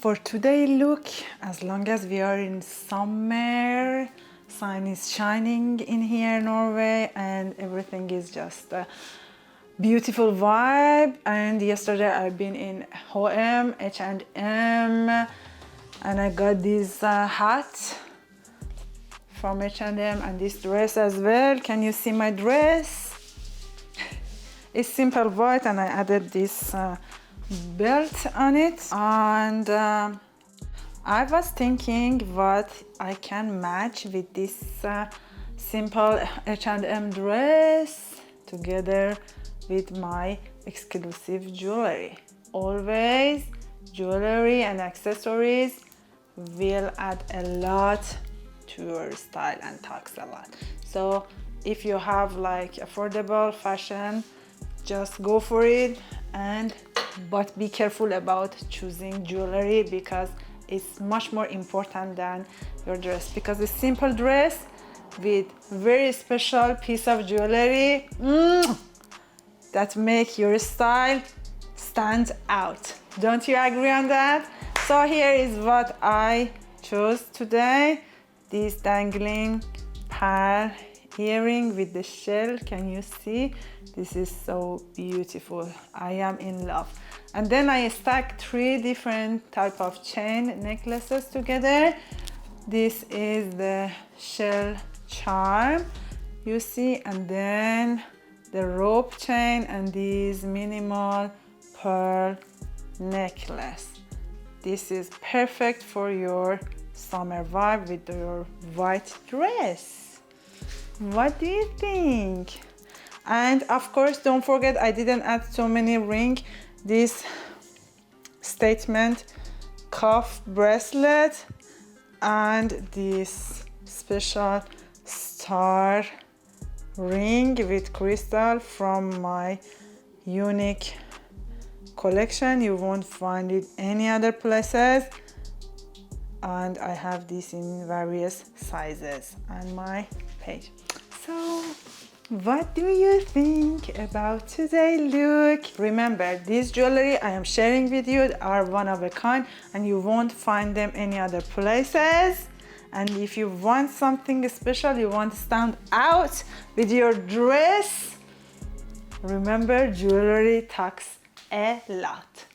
For today look, as long as we are in summer, sun is shining in here, Norway, and everything is just a beautiful vibe. And yesterday I've been in H&M, and I got this hat from H&M and this dress as well. Can you see my dress? It's simple white, and I added this belt on it. And I was thinking what I can match with this simple H&M dress together with my exclusive jewelry. Always jewelry and accessories will add a lot to your style and talks a lot. So if you have like affordable fashion, just go for it, but be careful about choosing jewelry because it's much more important than your dress, because a simple dress with very special piece of jewelry that make your style stand out. Don't you agree on that? So here is what I chose today. This dangling pearl earring with the shell. Can you see? This is so beautiful. I am in love. And then I stacked 3 different type of chain necklaces together. This is the shell charm, you see, and then the rope chain and this minimal pearl necklace. This is perfect for your summer vibe with your white dress. What do you think? And of course, don't forget, I didn't add so many rings. This statement cuff bracelet and this special star ring with crystal from my unique collection. You won't find it any other places, and I have this in various sizes on my page. So what do you think about today's look? Remember, these jewelry I am sharing with you are one of a kind, and you won't find them any other places. And if you want something special, you want to stand out with your dress, remember, jewelry talks a lot.